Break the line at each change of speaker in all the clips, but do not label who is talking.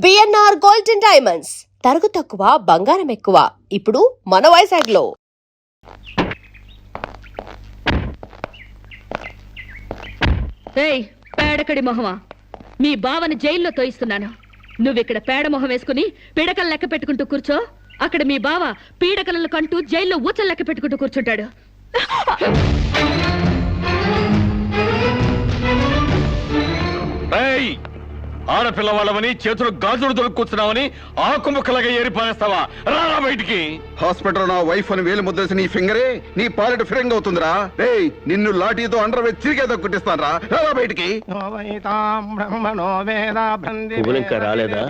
BNR gold and diamonds తరుగు తక్కువ బంగారం ఎక్కువ ఇప్పుడు మన వైజాగ్ లో.
పేడకడి మొహమా, మీ బావని జైల్లో తోయిస్తున్నాను. నువ్విక్కడ పేడ మొహం వేసుకుని పీడకలు లెక్క పెట్టుకుంటూ కూర్చో. అక్కడ మీ బావ పీడకలను కంటూ జైల్లో ఊచలు లెక్క పెట్టుకుంటూ కూర్చుంటాడు.
ఆడపిల్ల వాళ్ళమని చేతులు గాజులు దొరుకుతున్నావని ఆకుముక్కలాగా ఏరిపారేస్తావా? రారా బయటికి.
హాస్పిటల్ నా వైఫ్ అని వేలు ముద్దేసి నీ ఫింగరే నీ పాలెట్ ఫిరంగ్ అవుతుందిరా. నిన్ను లాఠీతో అండర్ వేసి తిరిగేదో కుట్టిస్తాను రా. రారా బయటికి.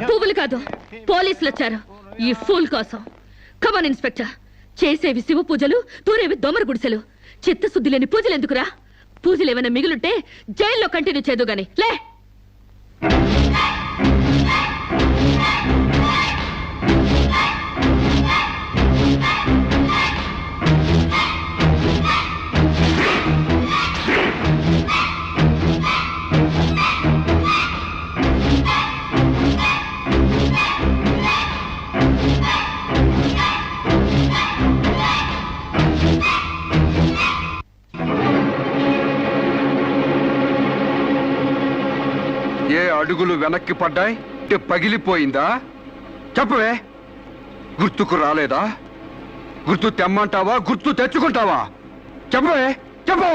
పువ్వులు కాదు, పోలీసులు వచ్చారు ఈ ఫూల్ కోసం. Come on inspector. చేసేవి శివ పూజలు, తూరేవి దొమర గుడిసెలు. చిత్తశుద్ధి లేని పూజలు ఎందుకురా? పూజలు ఏమైనా మిగులుంటే జైల్లో కంటిన్యూ చేదు గాని లే.
ఏ అడుగులు వెనక్కి పడ్డాయి? పగిలిపోయిందా? చెప్పవే. గుర్తుకు రాలేదా? గుర్తు తెమ్మంటావా, గుర్తు తెచ్చుకుంటావా? చెప్పవే, చెప్పు.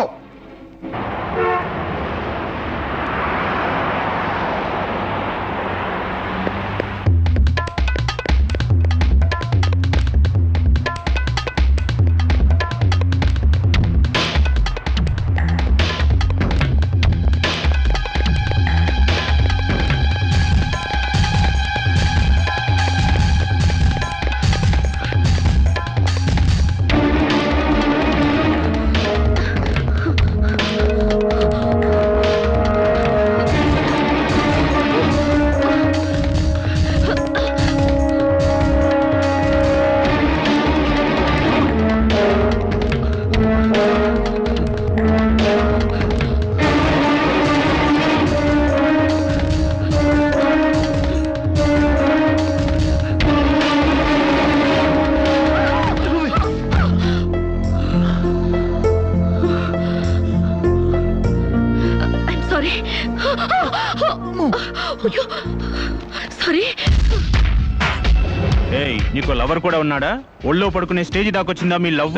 నీకు లవర్ కూడా ఉన్నాడా? ఒళ్ళో పడుకునే స్టేజ్ దాకొచ్చిందా మీ లవ్?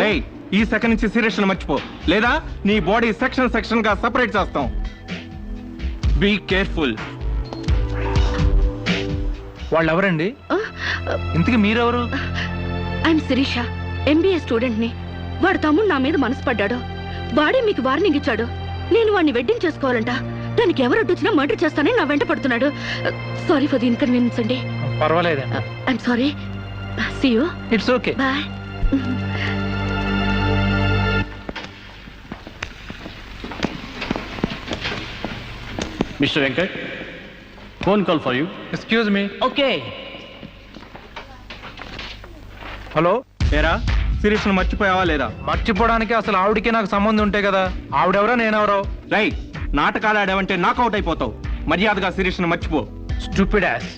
ఈ సెకండ్ నుంచి సీరియస్ మర్చిపో, లేదా నీ బాడీ సెక్షన్ సెక్షన్ గా సెపరేట్ చేస్తాం. Be careful.
వాళ్ళు ఎవరండి? ఇంతకీ మీరెవరు?
ఐఎమ్ శిరీష, ఎంబీఏ స్టూడెంట్ ని. వాడు తమ్ముడు నా మీద మనసు పడ్డాడు. వాడే మీకు వార్నింగ్ ఇచ్చాడు. నేను వాడిని వెడ్డింగ్ చేసుకోవాలంట. దానికి ఎవరు అడ్డొచ్చినా మర్డర్ చేస్తానని నా వెంట పడుతున్నాడు. సారీ ఫర్ ది ఇన్కన్వీనియన్స్ అండి.
పర్వాలేదు.
I'm sorry. See you.
It's okay.
Bye.
Mister Venkat, phone call for you.
Excuse me.
Okay.
Hello.
ఏరా, సీరియస్ మర్చిపోయావా లేదా?
మర్చిపోవడానికి అసలు ఆవిడకి నాకు సంబంధం ఉంటాయి కదా. ఆవిడెవరో నేనెవరో.
రైట్. నాటకాలు ఆడావంటే నాకౌట్ అయిపోతావు. మర్యాదగా సీరియస్ మర్చిపో.
Stupid ass.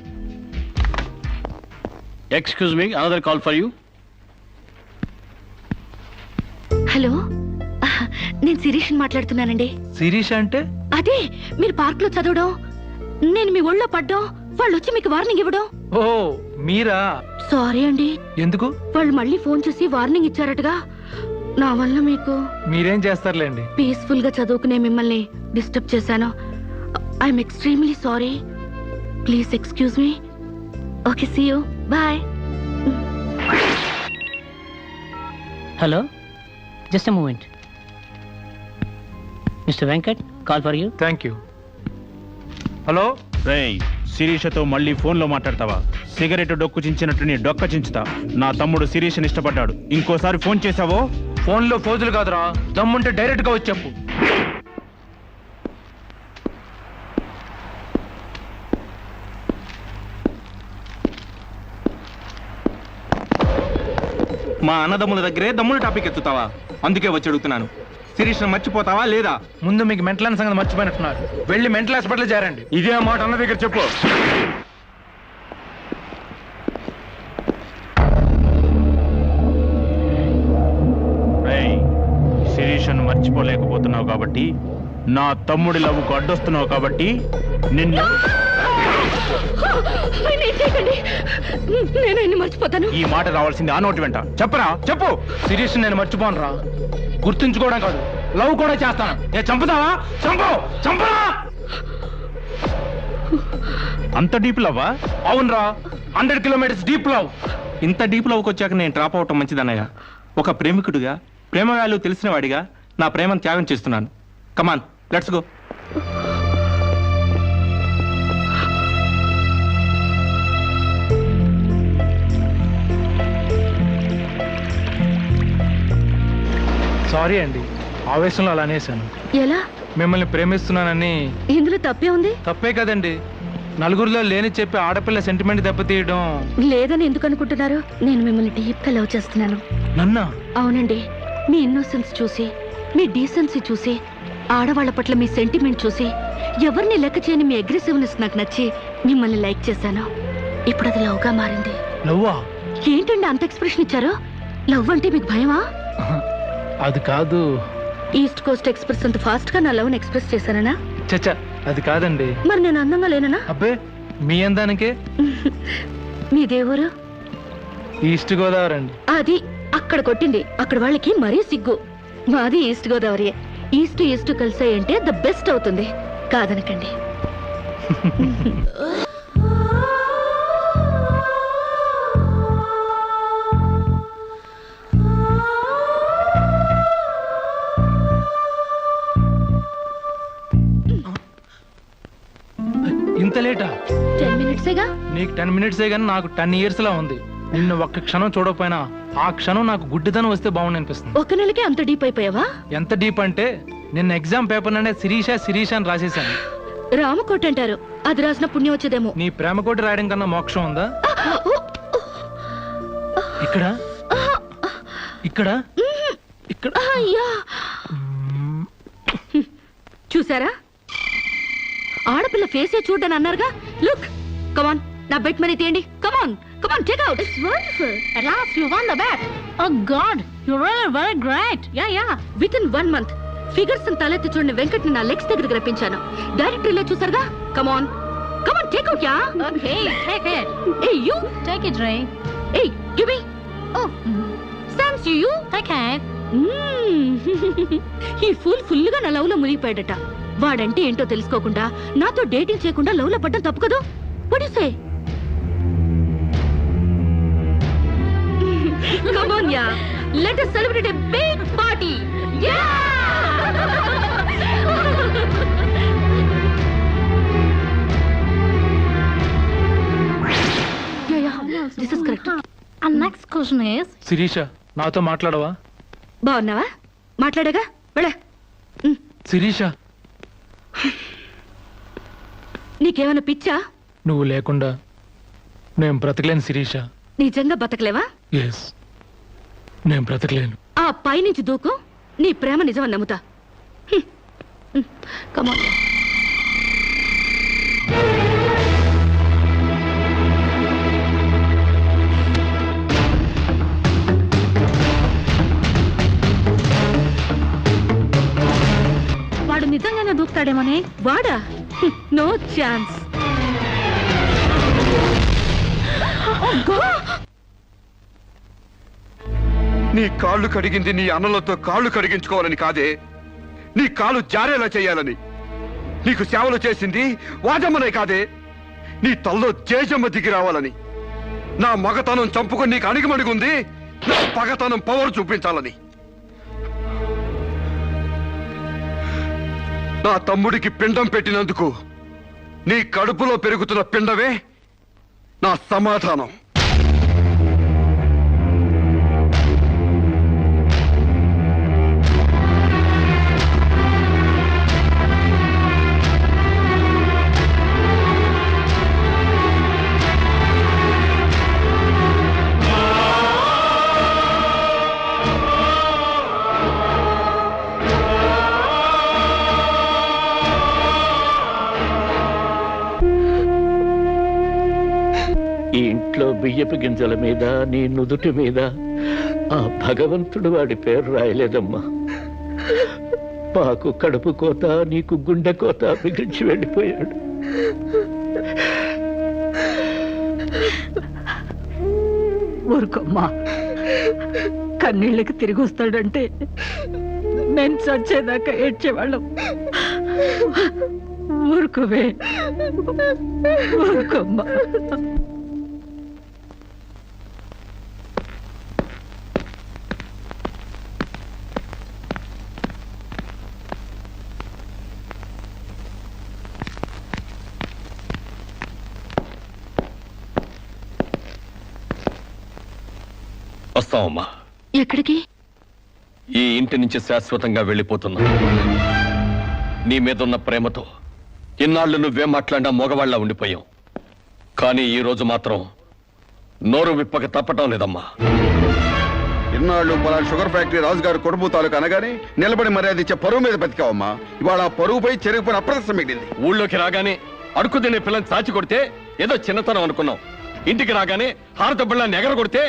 Excuse me, another call for you.
Hello, నేను శిరీష్ మాట్లాడుతున్నానండి.
శిరీష్ అంటే?
అదే మీరు పార్క్ లో చదవడం, నేను మీ ఒళ్ళో పడ్డం, వాళ్ళు వచ్చి మీకు వార్నింగ్ ఇవ్వడం.
ఓ మీరా?
సారీ అండి.
ఎందుకు?
వాళ్ళు మళ్ళీ ఫోన్ చేసి వార్నింగ్ ఇచ్చారటగా. నా వల్ల మీకు.
మీరేం చేస్తారులేండి.
పీస్ఫుల్ గా చదువుకునే మిమ్మల్ని డిస్టర్బ్ చేశాను. I'm extremely sorry. Please excuse me. Okay, see you. Bye.
Hello, just a moment. Mister Venkat, call for you.
Thank you. Hello.
రేయ్, శిరీషతో మళ్ళీ ఫోన్ లో మాట్లాడతావా? సిగరెట్ డొక్కు చించినట్టు నీ డొక్క చించుతా. నా తమ్ముడు శిరీషని ఇష్టపడ్డాడు. ఇంకోసారి ఫోన్ చేసావో
ఫోన్లో ఫోజులు కాదురా, దమ్ముంటే డైరెక్ట్ గా వచ్చి చెప్పు.
మా అన్నదమ్ముల దగ్గరే దమ్ముల టాపిక్ ఎత్తుతావా? అందుకే వచ్చి అడుగుతున్నాను. శిరీష్ను మర్చిపోతావా లేదా?
ముందు మీకు మెంటల్ సంగతి మర్చిపోయినట్టున్నారు. వెళ్ళి మెంటల్ హాస్పిటల్ చేరండి.
ఇదే మాట అన్న దగ్గర చెప్పు. మర్చిపోలేకపోతున్నావు కాబట్టి, నా తమ్ముడి లవ్వుకు అడ్డొస్తున్నావు కాబట్టి నిన్ను
నేనేం చేయకండి. నేను ఆయన్ని మర్చిపోతాను.
ఈ మాట రావాల్సింది ఆ నోటి వెంట. చెప్పరా, చెప్పు.
శిరీష్ నేను మర్చిపోను రా. గుర్తుంచుకోవడం కాదు, లవ్ కూడా చేస్తాను. చంపుతావా? చంపు, చంపరా.
అంత డీప్ లవ్వా?
అవునరా, 100 కిలోమీటర్స్ డీప్ లవ్.
ఇంత డీప్ లవ్కి వచ్చాక నేను డ్రాప్ అవటం మంచిదన్నయ్య. ఒక ప్రేమికుడిగా, ప్రేమ వాల్యూ తెలిసిన వాడిగా నా ప్రేమను త్యాగం చేస్తున్నాను. కమాన్, లెట్స్ గో.
సారీ అండి, ఆవేశంలో అలా అనేసాను.
ఎలా?
మిమ్మల్ని ప్రేమిస్తున్నానని.
ఇందులో తప్పే ఉంది?
తప్పే కదండి. నలుగురిలో లేని చెప్పి ఆడపిల్ల సెంటిమెంట్ దెబ్బతీయడం.
లేదని ఎందుకు అనుకుంటున్నారు? నేను మిమ్మల్ని డీప్ గా లవ్ చేస్తున్నాను.
నన్నా?
అవునండి. మీ ఇన్నోసెన్స్ చూసి, మీ డీసెన్సీ చూసి, ఆడవాళ్ల పట్ల మీ సెంటిమెంట్ చూసి, ఎవరిని లెక్క చేయని మీ అగ్రెసివ్నెస్ నాకు నచ్చి మిమ్మల్ని లైక్ చేశాను. ఇప్పుడు అది లవ్ గా మారింది.
లవ్వా?
ఏంటండి అంత ఎక్స్ప్రెషన్ ఇచ్చారు? లవ్ అంటే మీకు భయమా?
అది కాదు.
ఈస్ట్ కోస్ట్ ఎక్స్ప్రెస్ అంత ఫాస్ట్ గా నా లవ్ ని ఎక్స్ప్రెస్ చేశానా?
చచ్చా, అది కాదండి.
మరి నేను అందంగా లేనా?
అబ్బే, మీ అందానికే.
మీ దేవురు?
ఈస్ట్ గోదావరి అండి.
అది అక్కడ కొట్టింది. అక్కడ వాళ్ళకి మరీ సిగ్గు. మాది ఈస్ట్ గోదావరి. ఈస్ట్ ఈస్ట్ కలిసాయంటే ద బెస్ట్ అవుతుంది. కాదనకండి.
ఇంత లేటా?
10 మినిట్సేగా.
నీకు 10 మినిట్సే కానీ నాకు 10 ఇయర్స్ లా ఉంది. నిన్ను ఒక్క క్షణం చూడకపోయినా ఆ క్షణం నాకు గుడ్డితనం వస్తే బాగుంది అనిపిస్తుంది.
ఒక నెలకే అంత డీప్ అయిపోయావా?
ఎంత డీప్ అంటే నిన్న ఎగ్జామ్ పేపర్ అనే శిరీష అని రాసేసాను.
రామకోట అంటారు. అది రాసిన పుణ్యం వచ్చేదేమో.
నీ ప్రేమ కోటి రాయడం కన్నా మోక్షం ఉందా? ఇక్కడ ఇక్కడ ఇక్కడ.
అయ్యా, చూసారా? ఆడపిల్ల ఫేసే చూడని అన్నారుగా. లుక్, కమాన్, నా బెట్ మనీ తీయండి. Come on, come on, take out. It's wonderful. At last you won the bet. Oh God, you're really very great. Yeah. Within 1 month figures తలెత్తి చూడని వెంకట్ ని నా లెగ్స్ దగ్గరికి రప్పించాను. డైరెక్టరీలో చూసారుగా. Come on, come on, take out. Ya, okay, take it. Hey, you take it, Ray. Hey, give me. Oh, thanks you. Take it. ఈ full గా నా లవ్ లో మునిగిపోయాడట. వాడంటే ఏంటో తెలుసుకోకుండా నాతో డేటింగ్ చేయకుండా లవ్ లో పడ్డం తప్పు కదా? What do you say? Come on, yeah. Let us celebrate a big party. Yeah! Yeah. This is correct. And next question is...
Sirisha, నాతో మాట్లాడవా?
బాగున్నావా? మాట్లాడగా వెళ్ళ.
శిరీష,
నీకేమైనా పిచ్చా?
నువ్వు లేకుండా నేను బ్రతకలేను శిరీష.
నిజంగా బతకలేవా?
ఎస్, నేను బ్రతకలేను.
ఆ పైనుంచి దూకు. నీ ప్రేమ నిజమని నమ్ముతా. కమాన్. వాడు నిజంగానే దూకుతాడేమోనే. వాడా? No chance.
నీ కాళ్ళు కడిగింది నీ అన్నలతో కాళ్ళు కడిగించుకోవాలని కాదే, నీ కాలు జారేలా చేయాలని. నీకు సేవలు చేసింది వాజమ్మనే కాదే, నీ తల్లో జేజమ్మ దిగి రావాలని. నా మగతనం చంపుకొని నీకు అణిగిమణిగుంది నా పగతనం పవర్ చూపించాలని. నా తమ్ముడికి పిండం పెట్టినందుకు నీ కడుపులో పెరుగుతున్న పిండమే నా సమాధానం.
ఈ ఇంట్లో బియ్యపు గింజల మీద నీ నుదుటి మీద ఆ భగవంతుడు వాడి పేరు రాయలేదమ్మా.
మాకు కడుపు కోత, నీకు గుండె కోత మిగిల్చి వెళ్ళిపోయాడు.
ఊరుకోమ్మా, కన్నీళ్ళకి తిరిగి వస్తాడంటే నేను చచ్చేదాకా ఏడ్చేవాళ్ళం. ఊరుకోవే, ఊరుకోమ్మా.
వస్తామమ్మా.
ఎక్కడికి?
ఈ ఇంటి నుంచి శాశ్వతంగా వెళ్ళిపోతున్నా. నీ మీదున్న ప్రేమతో ఇన్నాళ్ళు నువ్వేం మాట్లాడినా మగవాళ్ళ ఉండిపోయావు. కానీ ఈ రోజు మాత్రం నోరు విప్పక తప్పటం లేదమ్మా.
ఇన్నాళ్ళు పలానా షుగర్ ఫ్యాక్టరీ రాజుగారు కొడుపు తాలూకు అనగానే నిలబడి మర్యాద ఇచ్చే పరువు మీద బతికావమ్మా. ఇవాళ ఆ పరువుపై చెరుగుపోయిన అప్రదర్శన మిగిలింది.
ఊళ్ళోకి రాగానే అడుగు తినే పిల్లని చాచి కొడితే ఏదో చిన్నతనం అనుకున్నాం. ఇంటికి రాగానే హారతబ్బళ్ళని ఎగర కొడితే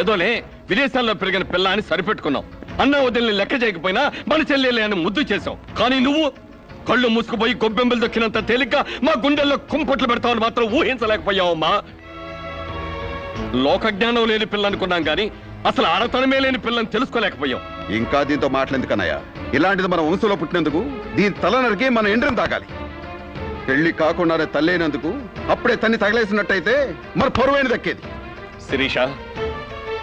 ఏదోలే విదేశాల్లో పెరిగిన పిల్ల అని సరిపెట్టుకున్నాం. అన్న వదిలిని లెక్క చేయకపోయినా మన చెల్లెలే అని ముద్దు చేశావు. కానీ నువ్వు కళ్ళు మూసుకుపోయి గొబ్బెంబలు దొక్కినంత తేలిక మా గుండెల్లో కుంపట్లు పెడతావని మాత్రం ఊహించలేకపోయావమ్మా. లోకజ్ఞానం లేని పిల్ల అనుకున్నాం గాని అసలు ఆడతనమే లేని పిల్లని తెలుసుకోలేకపోయాం.
ఇంకా దీంతో మాట్లాడేందుకన్నయ్య, ఇలాంటిది మన వంశంలో పుట్టినందుకు దీని తల నరికి మన ఎండ్రం తాగాలి. పెళ్లి కాకుండానే తల్లైనందుకు అప్పుడే తన్ని తగలేసినట్టయితే మరి పరువైన దక్కేది.
శిరీష,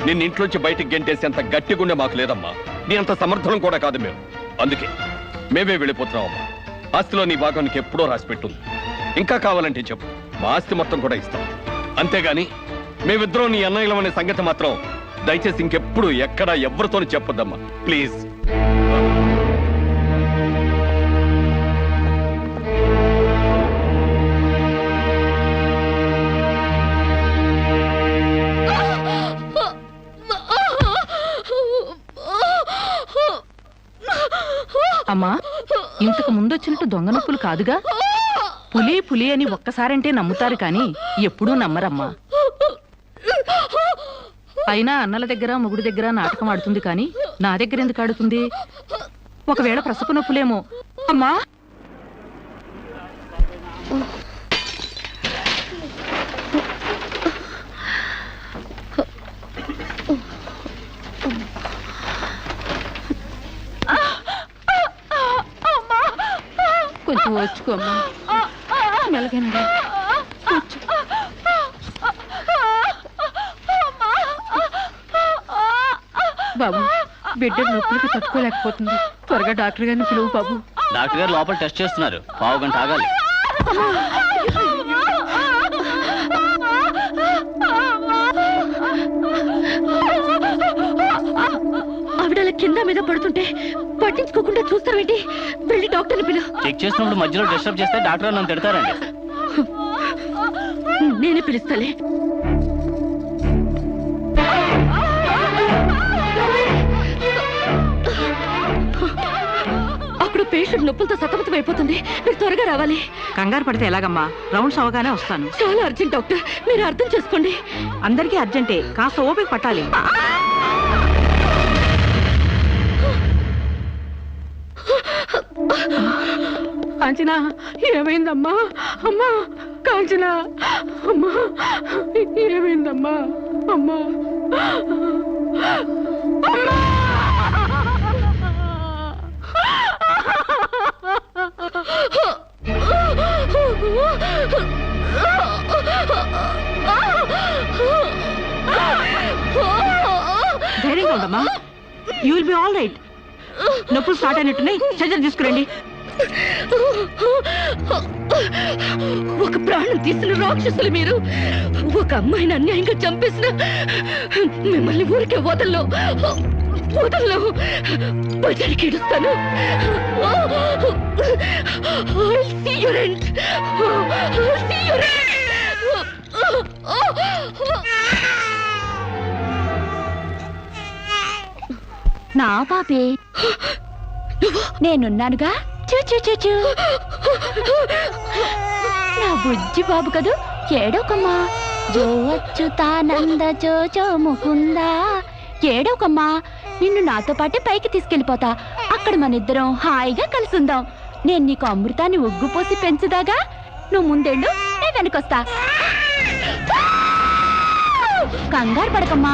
నిన్న ఇంట్లోంచి బయటికి గెంటేసేంత గట్టి గుండె మాకు లేదమ్మా. నీ అంత సమర్థనం కూడా కాదు మేము. అందుకే మేమే వెళ్ళిపోతున్నామమ్మా. ఆస్తిలో నీ భాగం నీకు ఎప్పుడో రాసి పెట్టుంది. ఇంకా కావాలంటే చెప్పు, మా ఆస్తి మొత్తం కూడా ఇస్తాం. అంతేగాని మేమిద్దరం నీ అన్నయ్యలం అనే సంగతి మాత్రం దయచేసి ఇంకెప్పుడు ఎక్కడా ఎవరితోని చెప్పొద్దమ్మా, ప్లీజ్.
అమ్మా, ఇంతకు ముందొచ్చినట్టు దొంగ నొప్పులు కాదుగా? పులి పులి అని ఒక్కసారంటే నమ్ముతారు కానీ ఎప్పుడూ నమ్మరమ్మా. అయినా అన్నల దగ్గర మొగుడి దగ్గర నాటకం ఆడుతుంది కానీ నా దగ్గర ఎందుకు ఆడుతుంది? ఒకవేళ ప్రసవ నొప్పులేమో. అమ్మా, కొంచెం వచ్చుకోమ్మా, మెలగనండి. బాబు, బిడ్డ నొప్పులకి తట్టుకోలేకపోతుంది. త్వరగా డాక్టర్ గారిని పిలువు బాబు.
డాక్టర్ గారు లోపల టెస్ట్ చేస్తున్నారు. పావు గంట ఆగాలి.
ఆవిడ కింద మీద పడుతుంటే పట్టించుకోకుండా చూస్తావేంటి? వెళ్ళి డాక్టర్ని పిలు.
చెక్ చేసినప్పుడు మధ్యలో డిస్టర్బ్ చేస్తే డాక్టర్ నన్ను తిడతారండి.
నేనే పిలుస్తాలే. అక్కడ పేషెంట్ నొప్పులతో సతమతం అయిపోతుంది. మీరు త్వరగా రావాలి.
కంగారు పడితే ఎలాగమ్మా? రౌండ్స్ అవగానే వస్తాను.
చాలా అర్జెంట్ డాక్టర్, మీరు అర్థం చేసుకోండి.
అందరికీ అర్జెంటే, కాస్త ఓపిక పట్టాలి. కాంచనా, ఏమైందమ్మా? అమ్మా కాంచనా, అమ్మా ఏమైందమ్మా? అమ్మా ధైర్యంగా ఉండమ్మా. You will be all right. నొప్పులు స్టార్ట్ అయినట్టున్నాయి, సర్జరీ తీసుకురండి.
ఒక ప్రాణం తీసిన రాక్షసులు మీరు. ఒక అమ్మాయిని అన్యాయంగా చంపేసిన మిమ్మల్ని ఊరికే వదల్లో వదల్లో. బజారికి ఇడుస్తాను.
నా పాపే, నేనున్నానుగా. చూ నా బుజ్జి బాబు కదూ, ఏడోకమ్మా. జో అచ్యుతానంద జో జో ముకుందా. ఏడోకమ్మా, నిన్ను నాతో పాటే పైకి తీసుకెళ్ళిపోతా. అక్కడ మన ఇద్దరం హాయిగా కలిసి ఉందాం. నేను నీకు అమృతాన్ని ఉగ్గు పోసి పెంచుదాగా. నువ్వు ముందెళ్ళు, నేను వెనకొస్తా. కంగారు పడకమ్మా,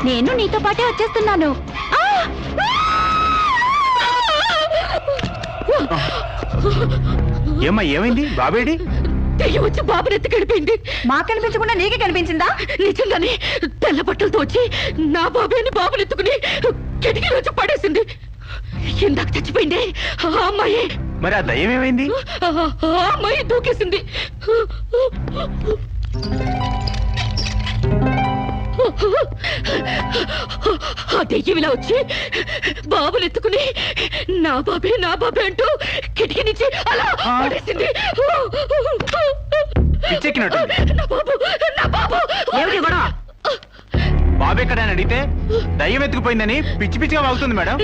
నేను నీతో పాటే వచ్చేస్తున్నాను.
ఏమ్మా ఏమైంది? బాబేడి?
దెయ్యం వచ్చి బాబుని ఎత్తి గడిపోయింది.
మాకు కనిపించకుండా నీకే కనిపించిందా?
నిజంగానే తెల్ల బట్టలతో వచ్చి నా బాబేని బాబుని ఎత్తుకుని కిటికీలో వచ్చి పడేసింది. ఇందాక చచ్చిపోయింది ఆ అమ్మాయి.
మరి ఆ దయ్యం ఏమైంది?
ఆ అమ్మాయి దూకేసింది. ఆ దెయ్యం ఇలా వచ్చి బాబుని ఎత్తుకుని నా బాబే అంటూ కిటికీ నుంచి అలా పడేసింది.
పిచ్చెక్కినట్టుంది.
నా బాబు
ఏమిటి గొడవ?
బాబు ఎక్కడని అడిగితే దయ్యం ఎత్తుకుపోయిందని పిచ్చి పిచ్చిగా వాగుతుంది మేడం.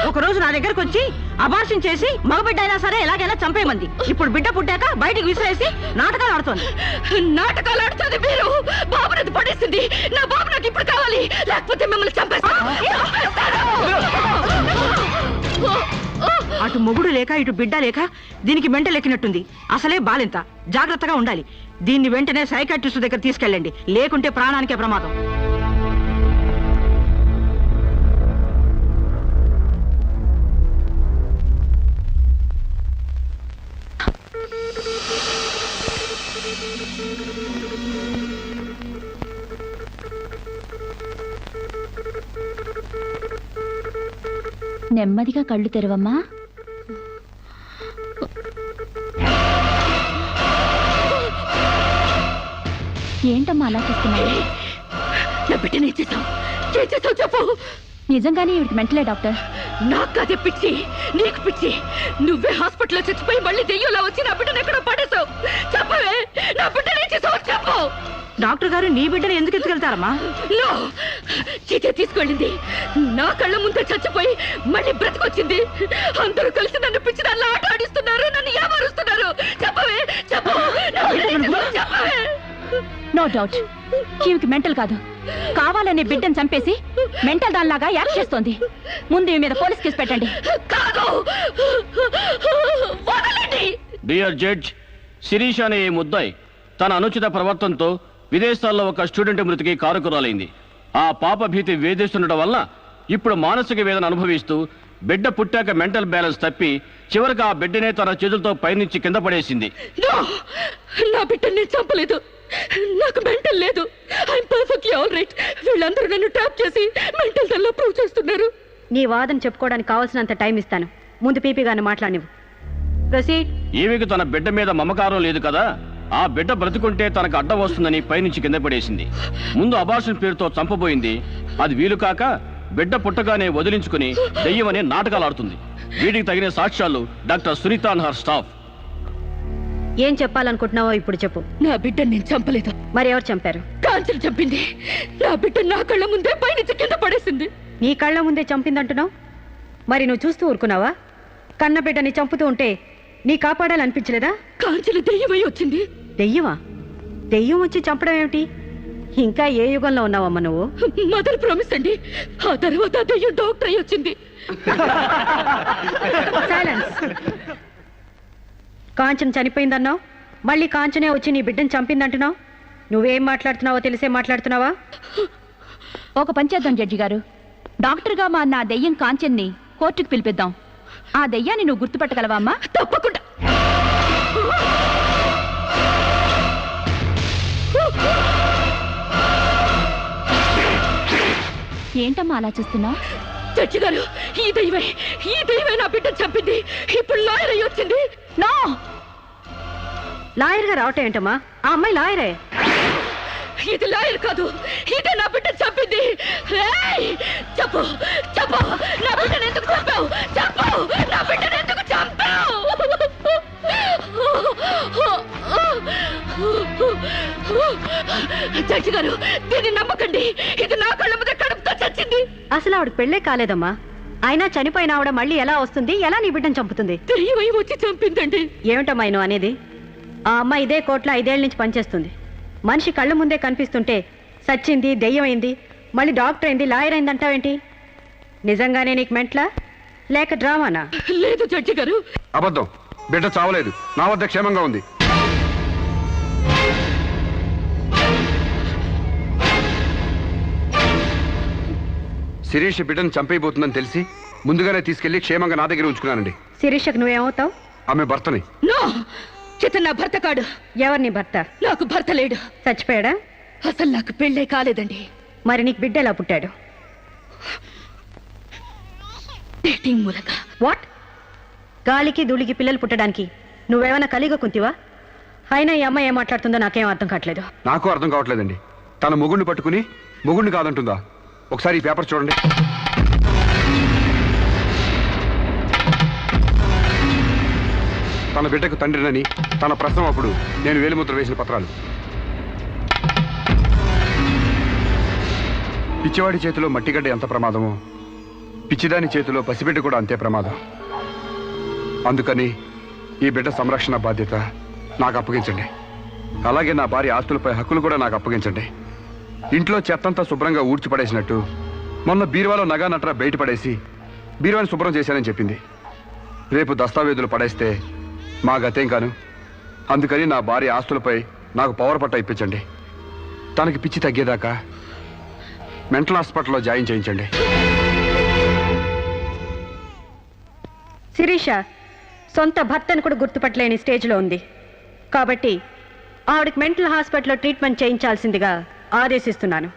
ఒక రోజు నా దగ్గరకు వచ్చి అబార్షన్ చేసి మగబిడ్డ అయినా సరే ఎలాగైనా చంపేయమంది. ఇప్పుడు బిడ్డ పుట్టాక బయటికి విసిరేసి నాటకాలు ఆడుతోంది.
నాటకాలు ఆడుతుంది మీరు. బాబునది పడేసింది. నా బాబు నాకు ఇప్పుడు కావాలి, లేకపోతే మిమ్మల్ని చంపేస్తాను.
అటు మొగుడు లేక ఇటు బిడ్డ లేక దీనికి మెంటల్ ఎక్కినట్టుంది. అసలే బాలింత, జాగ్రత్తగా ఉండాలి. దీన్ని వెంటనే సైకాట్రిస్ట్ దగ్గర తీసుకెళ్ళండి, లేకుంటే ప్రాణానికే ప్రమాదం.
నెమ్మదిగా కళ్ళు తెరవమ్మా. ఏంటమ్మా అలా చూస్తున్నావు?
నా బిడ్డని ఏం చేసావు చెప్పు.
నిజంగానే ఈవిడికి మెంటలే డాక్టర్.
నాకు అదే పిచ్చి, నీకు పిచ్చి. నువ్వే హాస్పిటల్లో చచ్చిపోయి మళ్ళీ దెయ్యంలా వచ్చి నా బిడ్డను ఎక్కడో పడేసావు. చెప్పవే, నా బిడ్డని ఏం చేసావు చెప్పు.
డాక్టర్ గారు నీ బిడ్డను ఎందుకు ఎత్తుకెళ్తారమ్మా?
చీతే తీసుకెళ్ళింది. నా కళ్ళ ముందే చచ్చిపోయి మళ్ళీ బ్రతికొచ్చింది. అందరూ కలిసి నన్ను పిచ్చి దానిలో ఆట ఆడిస్తున్నారు, నన్ను ఏమారుస్తున్నారు. చెప్పవే చెప్పు. చెప్పవే.
నో డౌట్, ఈమెకి మెంటల్ కాదు, కావాలనే బిడ్డను చంపేసి మెంటల్ దానిలాగా యాక్ట్ చేస్తోంది. ముందు ఈ మీద పోలీస్ కేసు పెట్టండి.
కాదు, వదలండి.
డియర్ జడ్జ్, శిరీష అనే ఈ ముద్దాయి తన అనుచిత ప్రవర్తనతో విదేశాల్లో ఒక స్టూడెంట్ మృతికి కారకురాలైంది. ఆ పాప భీతి వేధిస్తుండటం వల్ల ఇప్పుడు మానసిక వేదన అనుభవిస్తూ బిడ్డ పుట్టాక మెంటల్ బ్యాలెన్స్ తప్పి చివరికి ఆ బిడ్డనే తన చేతులతో పైనుంచి కింద పడేసింది.
నా బిడ్డని చంపలేదు, నాకు మెంటల్ లేదు. I'm perfectly all right. వీళ్ళందరూ నన్ను ట్యాప్ చేసి మెంటల్ దానిలో ప్రూవ్ చేస్తున్నారు.
నీ వాదన చెప్పుకోవడానికి కావాల్సినంత టైం ఇస్తాను. ముందు పీపీ గారిని మాట్లాడినవు. ప్రొసీడ్.
ఈమెకు తన బిడ్డ మీద మమకారం లేదు కదా, ఆ బిడ్డ బ్రతుకుంటే తనకు అడ్డం వస్తుందని పైనుంచి కింద పడేసింది. ముందు అబార్షన్ పేరుతో చంపబోయింది. అది వీలు కాక బిడ్డ పుట్టగానే వదిలించుకుని దెయ్యమనే నాటకాలు ఆడుతుంది. వీటికి తగిన సాక్ష్యాలు doctor Sunitha and her staff.
ఏం చెప్పాలనుకుంటున్నావో ఇప్పుడు చెప్పు.
నా బిడ్డని నేను చంపలేదు.
మరి ఎవరు చంపారు?
కాంచెలు చంపింది. నా బిడ్డ నా కళ్ళ ముందే పైనుంచి కింద పడేసింది.
నీ కళ్ళ ముందే చంపిందంటున్నావు, మరి నువ్వు చూస్తూ ఊరుకున్నావా? కన్న బిడ్డని చంపుతూ ఉంటే నీ కాపాడాలనిపించలేదా?
కాంచెలు దెయ్యమై వచ్చింది.
దెయ్యమా? దెయ్యం వచ్చి చంపడం ఏమిటి? ఇంకా ఏ యుగంలో ఉన్నావమ్మా నువ్వు?
మదర్ ప్రామిస్ అండి. ఆ తర్వాత దెయ్యం డాక్టర్ అయి వచ్చింది.
సైలెన్స్. కాంచన చనిపోయిందన్నావు, మళ్ళీ కాంచనే వచ్చి నీ బిడ్డను చంపిందంటున్నావు. నువ్వేం మాట్లాడుతున్నావో తెలిసే మాట్లాడుతున్నావా?
ఒక పని చేద్దాం జడ్జి గారు, డాక్టర్గా మా నా దెయ్యం కాంచెన్ని కోర్టుకు పిలిపిద్దాం. ఆ దెయ్యాన్ని నువ్వు గుర్తుపట్టగలవా అమ్మా?
తప్పకుండా.
ఏంటమ్మా అలా చూస్తున్నావు?
జడ్జి గారు, ఈ దైవే నా బిడ్డను చంపింది. ఇప్పుడు లాయర్ అయ్యి వచ్చింది.
నో,
లాయర్గా రావటం ఏంటమ్మా? ఆ అమ్మాయి లాయరే.
ఇది లాయర్ కాదు, ఇదే నా బిడ్డను చంపింది. చెప్పు చెప్పు, నా బిడ్డను ఎందుకు చంపావు? చెప్పు, నా బిడ్డను ఎందుకు చంపావు? జడ్జి గారు, దీన్ని నమ్మకండి. ఇది నా కళ్ళ మీద కడుపుతో చచ్చింది.
అసలు ఆవిడ పెళ్ళే కాలేదమ్మా. అయినా చనిపోయిన ఆవిడ మళ్ళీ ఎలా వస్తుంది? ఎలా నీ బిడ్డను చంపుతుంది?
దెయ్యమై వచ్చి చంపిందండి.
ఏమిటమ్మా నువ్వు అనేది? ఆ అమ్మాయి ఇదే కోర్టులో 5 ఏళ్ల నుంచి పనిచేస్తుంది. మనిషి కళ్ళ ముందే కనిపిస్తుంటే సచ్చింది, దెయ్యమైంది, మళ్ళీ డాక్టర్ అయింది, లాయర్ అయింది అంటావేంటి? నిజంగానే నీకు మెంట్లా? లేక డ్రామానా?
లేదు జడ్జి గారు.
అబద్ధం. బిడ్డ చావలేదు, నా వద్ద క్షేమంగా ఉంది. శిరీష్ బిడ్డను చంపైపోతుందని తెలిసి ముందుగానే తీసుకెళ్లి క్షేమంగా నా దగ్గర ఉంచుకున్నానండి.
శిరీషకు నువ్వేమవుతావు?
ఆమె భర్తని.
నో, చితన్ నా భర్త కాడు.
ఎవరిని భర్త?
నాకు భర్త లేడు.
చచ్చిపోయాడా?
అసలు నాకు పెళ్ళే కాలేదండి.
మరి నీకు బిడ్డ ఎలా పుట్టాడు?
డేటింగ్ మూలంగా.
వాట్? గాలికి ధూళికి పిల్లలు పుట్టడానికి నువ్వేమైనా కలిగ కుంతివా? అయినా ఈ అమ్మాయి ఏం మాట్లాడుతుందో నాకేం అర్థం కావట్లేదు.
నాకు అర్థం కావట్లేదండి. తన మొగుడిని పట్టుకుని మొగుడిని కాదంటుందా? ఒకసారి ఈ పేపర్ చూడండి. తన బిడ్డకు తండ్రినని తన ప్రశ్న అప్పుడు నేను వేలిముద్ర వేసిన పత్రాలు. పిచ్చివాడి చేతిలో మట్టిగడ్డ ఎంత ప్రమాదమో పిచ్చిదాని చేతిలో పసిబిడ్డ కూడా అంతే ప్రమాదం. అందుకని ఈ బిడ్డ సంరక్షణ బాధ్యత నాకు అప్పగించండి. అలాగే నా భార్య ఆస్తులపై హక్కులు కూడా నాకు అప్పగించండి. ఇంట్లో చెత్తంతా శుభ్రంగా ఊడ్చిపడేసినట్టు మొన్న బీరువాలో నగా నట్రా బయట పడేసి బీరువాని శుభ్రం చేశానని చెప్పింది. రేపు దస్తావేజులు పడేస్తే మా గతేం కాను. అందుకని నా భార్య ఆస్తులపై నాకు పవర్ పట్ట ఇప్పించండి. తనకి పిచ్చి తగ్గేదాకా మెంటల్ హాస్పిటల్లో జాయిన్ చేయించండి.
శిరీష సొంత భర్తను కూడా గుర్తుపట్టలేని స్టేజ్లో ఉంది. కాబట్టి ఆవిడకి మెంటల్ హాస్పిటల్లో ట్రీట్మెంట్ చేయించాల్సిందిగా ఆదేశిస్తున్నాను.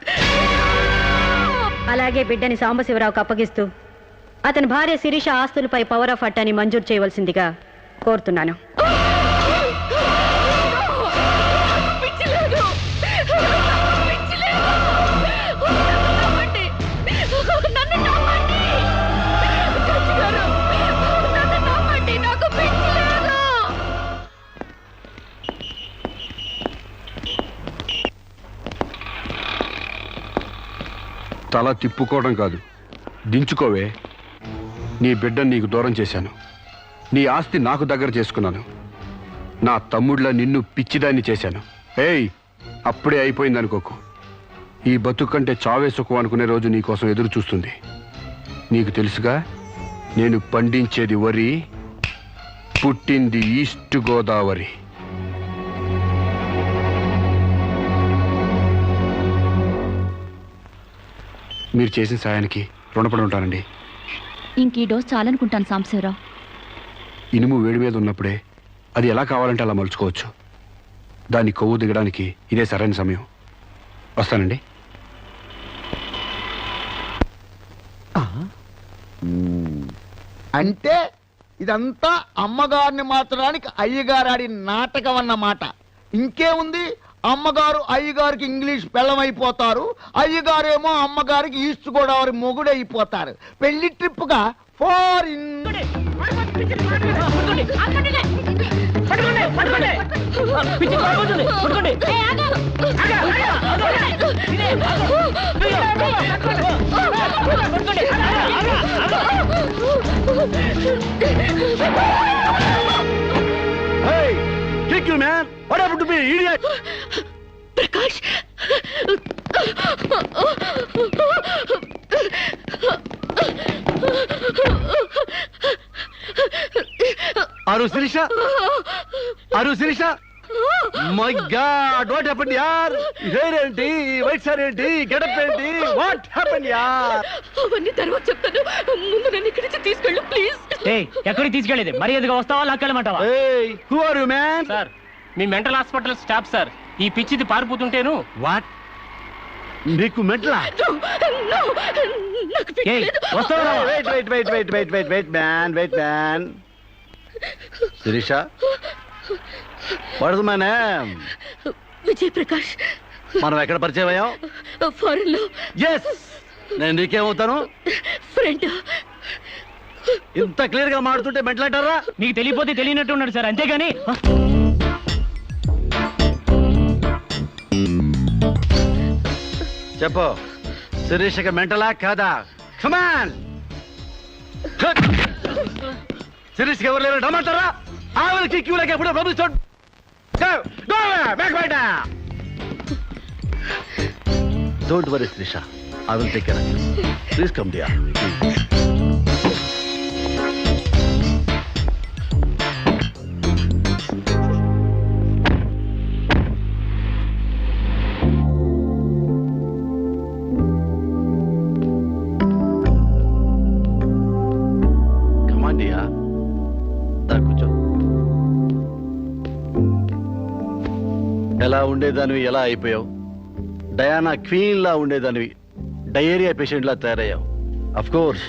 అలాగే బిడ్డని సాంబశివరావుకు అప్పగిస్తూ అతని భార్య శిరీష ఆస్తులపై పవర్ ఆఫ్ అట్టాని మంజూరు చేయవలసిందిగా కోరుతున్నాను.
తల తిప్పుకోవడం కాదు, దించుకోవే. నీ బిడ్డను నీకు దూరం చేశాను. నీ ఆస్తి నాకు దగ్గర చేసుకున్నాను. నా తమ్ముళ్ళ నిన్ను పిచ్చిదాన్ని చేశాను. ఏయ్, అప్పుడే అయిపోయిందనుకోకు. ఈ బతుకు కంటే చావే సుఖం అనుకునే రోజు నీకోసం ఎదురు చూస్తుంది. నీకు తెలుసుగా, నేను పండించేది వరి, పుట్టింది ఈస్ట్ గోదావరి. మీరు చేసిన సాయానికి రుణపడి ఉంటానండి.
ఇంక ఈ డోస్ చాలనుకుంటాను సాంబశివరావు.
ఇనుము వేడి మీద ఉన్నప్పుడే అది ఎలా కావాలంటే అలా మలుచుకోవచ్చు. దాన్ని కొవ్వు దిగడానికి ఇదే సరైన సమయం. వస్తానండి.
అంటే ఇదంతా అమ్మగారిని మార్చడానికి అయ్యగారు ఆడిన నాటకం అన్నమాట. ఇంకేముంది, అమ్మగారు అయ్యగారికి ఇంగ్లీష్ పెళ్ళమైపోతారు, అయ్యగారేమో అమ్మగారికి ఈస్ట్ గోదావరి మొగుడైపోతారు. పెళ్లి ట్రిప్గా foreign.
Kick you, man! What happened to me, idiot?
Prakash,
Aru Sirisha? Aru Sirisha? My God, what happened, yaar? Hair enti, white hair enti, get up enti, what happened, yaar?
అవన్నీ తర్వాత చెప్తాను. ముందు నన్ను ఇక్కడి నుంచి తీసుకెళ్ళు ప్లీజ్.
ఎక్కడికి తీసుకెళ్ళేది? మర్యాదగా వస్తావా లాక్కెళ్ళమంటావా?
Hey, who are you, man?
Sir, me mental hospital staff sir. ఈ పిచ్చిది పారిపోతుంటేను.
What? నీకు మెంటలా?
నాకు పిచ్చలేదు.
Wait, man.
Sirisha? What is my name?
Vijay Prakash.
మనం ఎక్కడ పరిచయం అయ్యాం?
ఫారెన్ లో.
ఎస్, నేను నీకేమవుతాను?
ఫ్రెండ్.
ఇంత క్లియర్ గా మాడుతుంటే మెంటలంటారా?
నీకు తెలియపోతే తెలియనట్టు ఉన్నాడు సార్, అంతేగాని.
చెప్పు, శిరీషకి మెంటలా కాదా? కమాన్, శిరీష్కి ఎవరు లేరు రమ్మంటారా? ఆవిడకి క్యూ లేక ఎప్పుడో పంపిస్తాడు. Don't worry, Sirisha. I will take care of you. Please come, dear.
ఉండేదానివి ఎలా అయిపోయావు? డయానా క్వీన్ లా ఉండేదానివి డయేరియా పేషెంట్ లా తయారయ్యావు. అఫ్ కోర్స్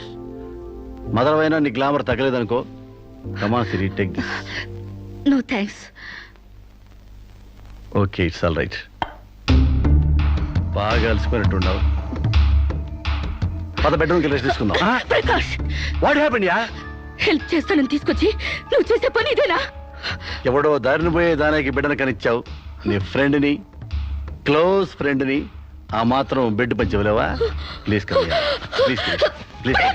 మదర్ అయినా నీ గ్లామర్ తగ్గలేదనుకో. Come Siri, take this.
No thanks.
Okay, it's all right. బాగా అలసిపోయినట్టున్నావు. పద బెడ్రూమ్కి రెస్ట్ తీసుకుందాం.
Prakash,
what happened ya?
Help చేస్తానని తీసుకొచ్చి నువ్వు చేసే పని ఇదేనా?
ఎవడో దారిని పోయే దానికి బిడ్డను కనిచ్చావు. నీ ఫ్రెండ్ని, క్లోజ్ ఫ్రెండ్ని ఆ మాత్రం బెడ్ పంచవలేవా? Please come, please please.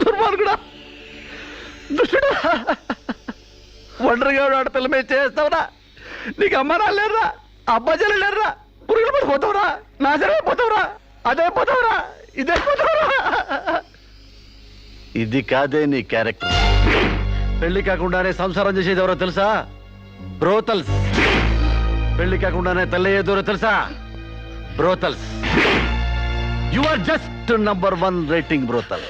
దుర్మార్గుడా, దుష్టుడా, ఒంటరిగా ఆడపిల్ల మీద చేస్తావురా? నీకు అమ్మ నాలేరురా, అబ్బాజీలు లేరురా, పురుగులు పడిపోతావురా, నాశనమే పోతావురా, అదే పోతావురా, ఇదే పోతావురా. ఇది కాదే నీ క్యారెక్టర్. పెళ్లి కాకుండానే సంసారం చేసేది ఎవరో తెలుసా? బ్రోతల్స్. పెళ్లి కాకుండానే తల్లి ఏదోరో తెలుసా? Brothels. You are just number 1 rating brothel.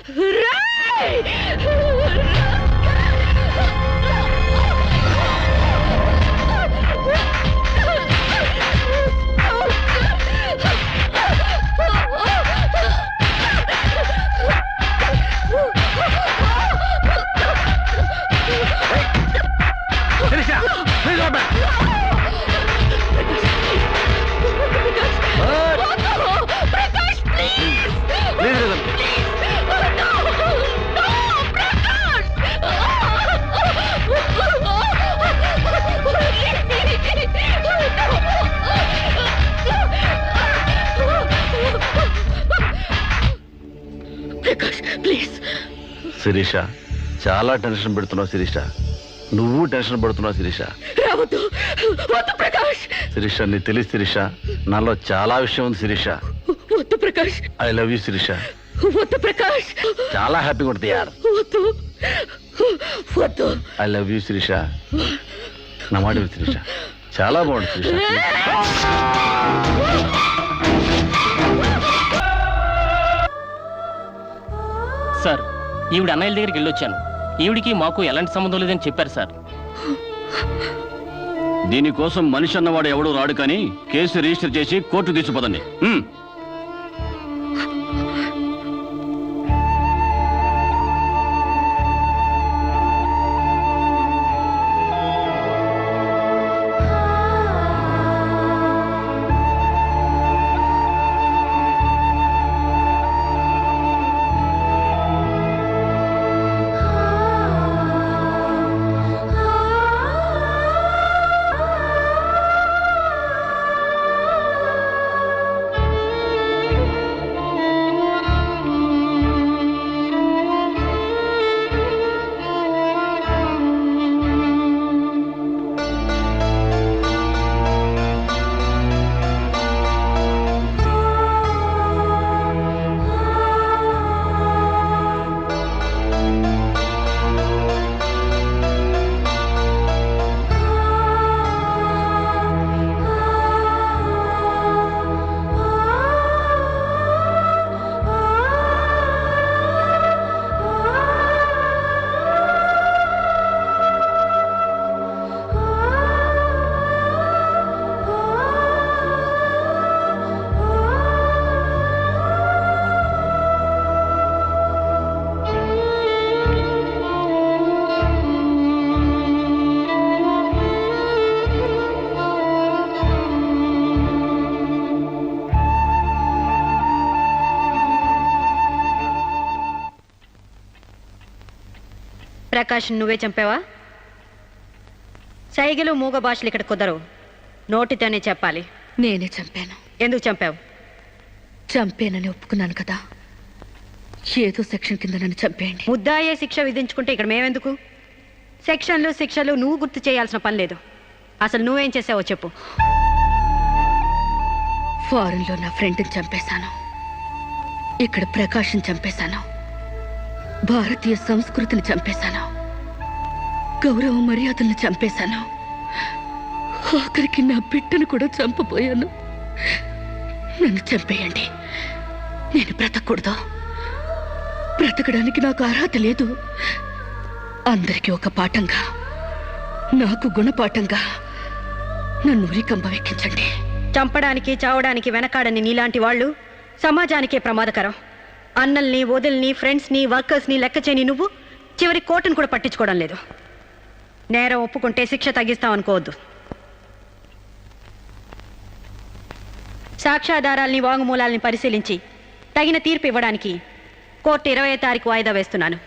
Shirisha, చాలా టెన్షన్ పెడుతున్నావు శిరీష. నువ్వు టెన్షన్ పడుతున్నావు శిరీష. శిరీష, నీ తెలియదు శిరీష, నాలో చాలా విషయం ఉంది Shirisha. I love you Shirisha. చాలా హ్యాపీగా ఉంటుంది యార్. I love you Shirisha. నా మాట విను శిరీష, చాలా బాగుంది శిరీష.
సార్, ఈవిడ అన్నయ్యల దగ్గరికి వెళ్ళొచ్చాను. ఈవిడికి మాకు ఎలాంటి సంబంధం లేదని చెప్పారు సార్.
దీనికోసం మనిషి అన్నవాడు ఎవడూ రాడు, కానీ కేసు రిజిస్టర్ చేసి కోర్టు తీసుకుపోదండి.
ప్రకాష్, నువ్వే చంపావా? సైగలు మూగ భాషలు ఇక్కడ కుదరవు, నోటితోనే చెప్పాలి.
నేనే చంపాను.
ఎందుకు చంపావు?
చంపేనని ఒప్పుకున్నాను కదా, ఏదో సెక్షన్ కింద నన్ను చంపేయండి.
ముద్దాయే శిక్ష విధించుకుంటే ఇక్కడ మేమెందుకు? సెక్షన్లు శిక్షలు నువ్వు గుర్తు చేయాల్సిన పని లేదు. అసలు నువ్వేం చేసావో చెప్పు.
ఫారెన్లో నా ఫ్రెండ్ని చంపేశాను, ఇక్కడ ప్రకాశం చంపేశాను, భారతీయ సంస్కృతిని చంపేశాను, గౌరవ మర్యాదలను చంపేశాను, ఆఖరికి నా బిడ్డను కూడా చంపబోయాను. నన్ను చంపేయండి, నేను బ్రతకూడదు. బ్రతకడానికి నాకు అర్హత లేదు. అందరికీ ఒక పాఠంగా, నాకు గుణపాఠంగా నన్ను ఉరికంబం ఎక్కించండి.
చంపడానికి చావడానికి వెనకాడని నీలాంటి వాళ్ళు సమాజానికే ప్రమాదకరం. అన్నల్ని, వదిల్ని, ఫ్రెండ్స్ని, వర్కర్స్ని లెక్క చేయని నువ్వు చివరి కోర్టును కూడా పట్టించుకోవడం లేదు. నేరం ఒప్పుకుంటే శిక్ష తగ్గిస్తామనుకోవద్దు. సాక్ష్యాధారాల్ని, వాంగ్మూలాల్ని పరిశీలించి తగిన తీర్పు ఇవ్వడానికి కోర్టు 20వ తారీఖు వాయిదా వేస్తున్నాను.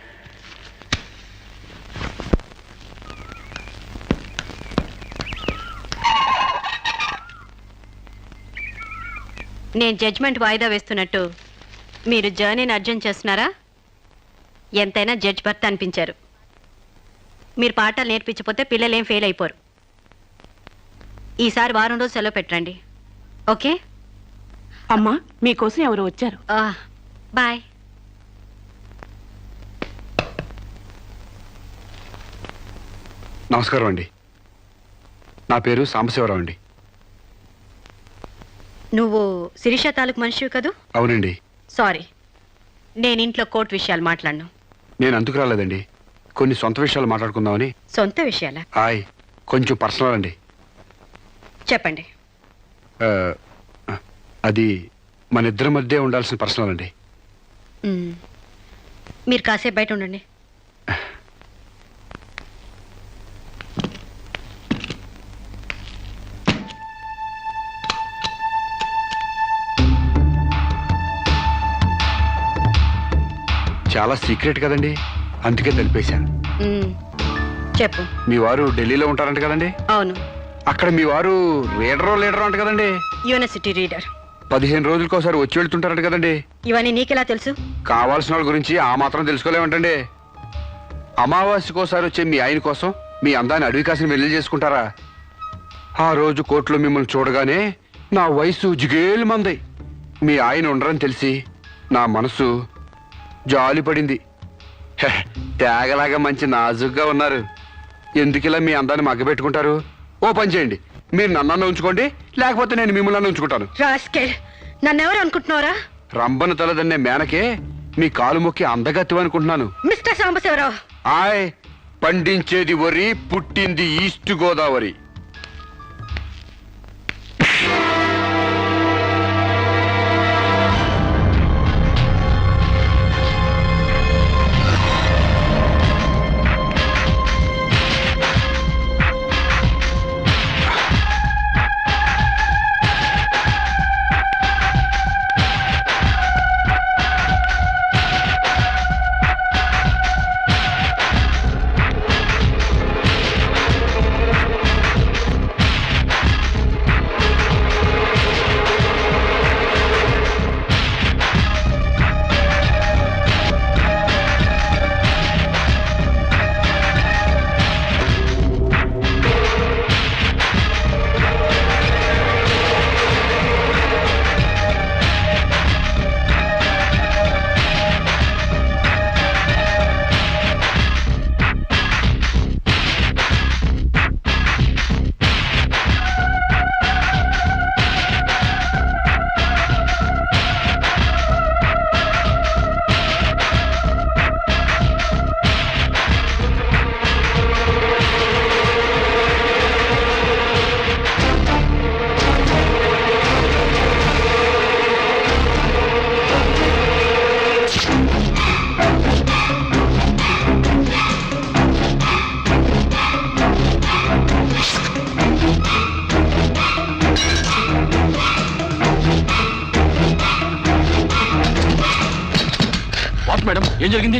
నేను జడ్జ్మెంట్ వాయిదా వేస్తున్నట్టు మీరు జర్నీని అర్జెంట్ చేస్తున్నారా? ఎంతైనా జడ్జ్ భర్త అనిపించారు. మీరు పాఠాలు నేర్పించకపోతే పిల్లలేం ఫెయిల్ అయిపోరు. ఈసారి వారం రోజు సెలవు పెట్టండి. ఓకే?
అమ్మా, మీకోసం ఎవరు వచ్చారు?
బాయ్.
నమస్కారం అండి. నా పేరు సాంబశివరావు అండి.
నువ్వు శిరీష తాలూకు మనిషివి కదూ?
అవునండి.
సారీ, నేను ఇంట్లో కోర్టు విషయాలు మాట్లాడను.
నేను అందుకు రాలేదండి, కొన్ని సొంత విషయాలు మాట్లాడుకుందామని.
సొంత విషయాలా?
హాయ్, కొంచెం పర్సనల్ అండి.
చెప్పండి.
అది మన ఇద్దరి మధ్య ఉండాల్సిన పర్సనల్ అండి.
మీరు కాసేపు బయట ఉండండి.
చాలా సీక్రెట్ కదండి, అందుకే తెలిపేశాను.
చెప్పు.
మీ వారు ఢిల్లీలో ఉంటారంట కదండి?
అవును.
అక్కడ మీ వారు లీడరో అంట కదండి?
University reader.
15 రోజులకోసారి వచ్చి వెళ్తుంటారంట కదండి?
ఇవన్నీ నీకెలా తెలుసు?
కావాల్సిన వాళ్ళ గురించి ఆ మాత్రం తెలుసుకోలేమంటండి. అమావాస్యకోసారి వచ్చే మీ ఆయన కోసం మీ అందాన్ని అడవి కాసిన వెళ్ళి చేసుకుంటారా? ఆ రోజు కోర్టులో మిమ్మల్ని చూడగానే నా వయసు జిగేలు మంది. మీ ఆయన ఉండరని తెలిసి నా మనసు జాలి పడింది. తేగలాగా మంచి నాజుగ్గా ఉన్నారు. ఎందుకిలా మీ అందాన్ని మగ్గబెట్టుకుంటారు? ఓ పని చేయండి, మీరు నన్ను ఉంచుకోండి, లేకపోతే నేను మిమ్మల్ని ఉంచుకుంటాను.
నన్నెవరు అనుకుంటున్నారా?
రంబను తలదన్నే మేనకే మీ కాలు మొక్కి అందగత్తి అనుకుంటున్నాను.
మిస్టర్ సాంబశివరావు,
ఆయ్, పండించేది వరి, పుట్టింది ఈస్ట్ గోదావరి.
మేడం, ఏం జరిగింది?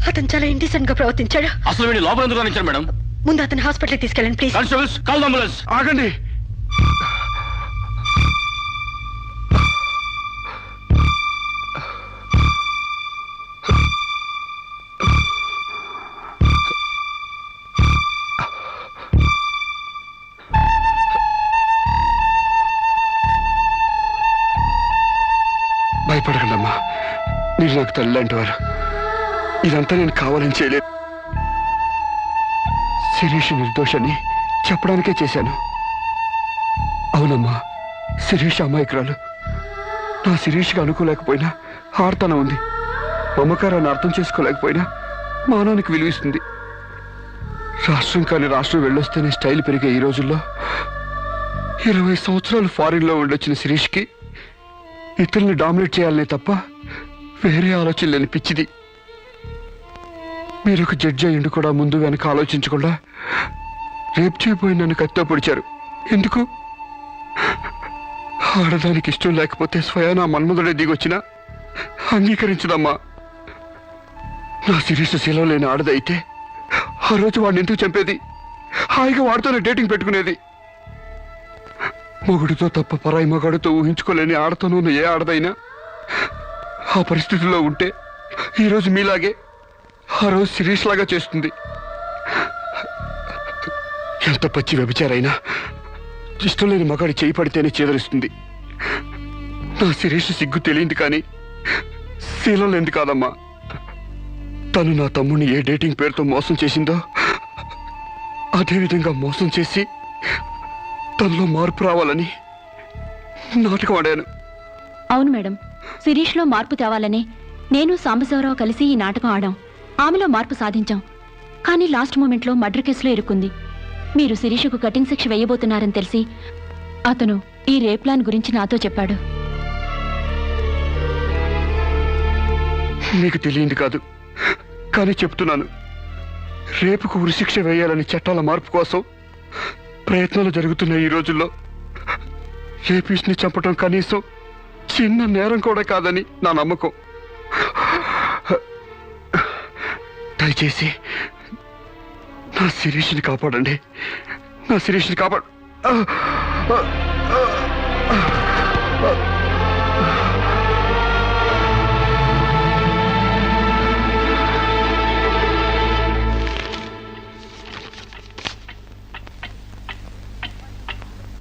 అతను చాలా ఇండిసెంట్ గా ప్రవర్తించాడు.
అసలు వీడిని లోపల ఎందుకు రానిచ్చారు మేడం?
ముందు అతను హాస్పిటల్కి తీసుకెళ్ళండి please.
Constables, call the ambulance.
ఆగండి. భయపడకండమ్మా, మీరు నాకు తల్లి అంటేవారు. ఇదంతా నేను కావాలని చేయలేదు. శిరీష్ నిర్దోషని చెప్పడానికే చేశాను. అవునమ్మా, శిరీష్ అమాయకురాలు. నా శిరీష్గా అనుకోలేకపోయినా ఆర్తన ఉంది. మమకారాన్ని అర్థం చేసుకోలేకపోయినా మానానికి విలువిస్తుంది. రాష్ట్రం కాని రాష్ట్రం వెళ్ళొస్తేనే స్టైల్ పెరిగే ఈ రోజుల్లో 20 సంవత్సరాలు ఫారిన్లో ఉండొచ్చిన శిరీష్కి ఇతరుల్ని డామినేట్ చేయాలనే తప్ప వేరే ఆలోచన లేని పిచ్చిది. మీరు ఒక జడ్జి అయ్యిండు కూడా ముందు వెనక ఆలోచించకుండా రేపు చేయబోయి నన్ను కత్తితో పొడిచారు. ఎందుకు? ఆడదానికి ఇష్టం లేకపోతే స్వయానా మన్మధుడే దిగొచ్చినా అంగీకరించదమ్మా. నా శిరీష్ శీలం లేని ఆడదైతే ఆ రోజు వాడిని ఎందుకు చంపేది? హాయిగా వాడితోనే డేటింగ్ పెట్టుకునేది. మొగుడితో తప్ప పరాయి మగాడితో ఊహించుకోలేని ఆడతోనూ ఉన్న ఏ ఆడదైనా ఆ పరిస్థితుల్లో ఉంటే ఈరోజు మీలాగే ఆ రోజు శిరీష్ లాగా చేస్తుంది. ఎంత పచ్చి వ్యభిచారైనా ఇష్టం లేని మగాడి చేయి పడితేనే చేదరిస్తుంది. నా శిరీష్ సిగ్గు తెలియంది కానీ శీలం లేనిది కాదమ్మా. తను నా తమ్ముడిని ఏ డేటింగ్ పేరుతో మోసం చేసిందో అదేవిధంగా మోసం చేసి తనలో మార్పు రావాలని నాటకం ఆడాను.
అవును మేడం, శిరీష్లో మార్పు తేవాలని నేను సాంబశివరావు కలిసి ఈ నాటకం ఆడాం. ఆమెలో మార్పు సాధించాం. కానీ లాస్ట్ మూమెంట్లో మర్డర్ కేసులో ఇరుక్కుంది. మీరు శిరీషకు కఠిన శిక్ష వేయబోతున్నారని తెలిసి అతను ఈ రేప్ ప్లాన్ గురించి నాతో చెప్పాడు.
మీకు తెలియంది కాదు కానీ చెప్తున్నాను. రేపుకు ఉరిశిక్ష వేయాలని చట్టాల మార్పు కోసం ప్రయత్నాలు జరుగుతున్న ఈ రోజుల్లో రేపిస్ని చంపటం కనీసం చిన్న నేరం కూడా కాదని నా నమ్మకం. దయచేసి నా శిరీష్ని కాపాడండి. నా శిరీష్ని కాపాడు.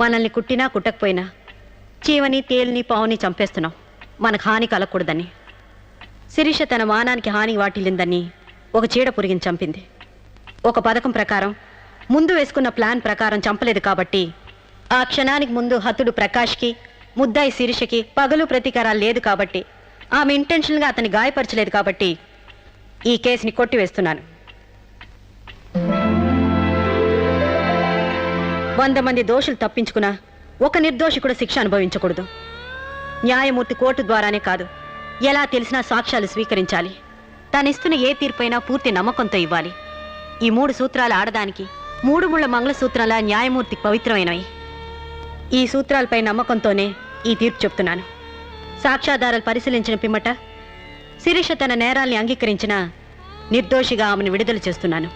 మనల్ని కుట్టినా కుట్టకపోయినా చీవని తేలిని పావుని చంపేస్తున్నాం మనకు హాని కలగకూడదని. శిరీష తన మానానికి హాని వాటిల్లిందని ఒక చీడ పురిగిని చంపింది. ఒక పథకం ప్రకారం ముందు వేసుకున్న ప్లాన్ ప్రకారం చంపలేదు కాబట్టి ఆ క్షణానికి ముందు హతుడు ప్రకాష్కి ముద్దాయి శిరీషకి పగలు ప్రతీకారాలు లేదు కాబట్టి ఆమె ఇంటెన్షన్గా అతన్ని గాయపరచలేదు కాబట్టి ఈ కేసుని కొట్టివేస్తున్నాను. 100 మంది దోషులు తప్పించుకున్నా ఒక నిర్దోషి కూడా శిక్ష అనుభవించకూడదు. న్యాయమూర్తి కోర్టు ద్వారానే కాదు, ఎలా తెలిసినా సాక్ష్యాలు స్వీకరించాలి. తనిస్తున్న ఏ తీర్పైనా పూర్తి నమ్మకంతో ఇవ్వాలి. ఈ 3 సూత్రాలు ఆడదానికి 3 ముళ్ళ మంగళసూత్రాల న్యాయమూర్తికి పవిత్రమైనవి. ఈ సూత్రాలపై నమ్మకంతోనే ఈ తీర్పు చెప్తున్నాను. సాక్ష్యాధారాలు పరిశీలించిన పిమ్మట శిరీష తన నేరాల్ని అంగీకరించిన నిర్దోషిగా ఆమెను విడుదల చేస్తున్నాను.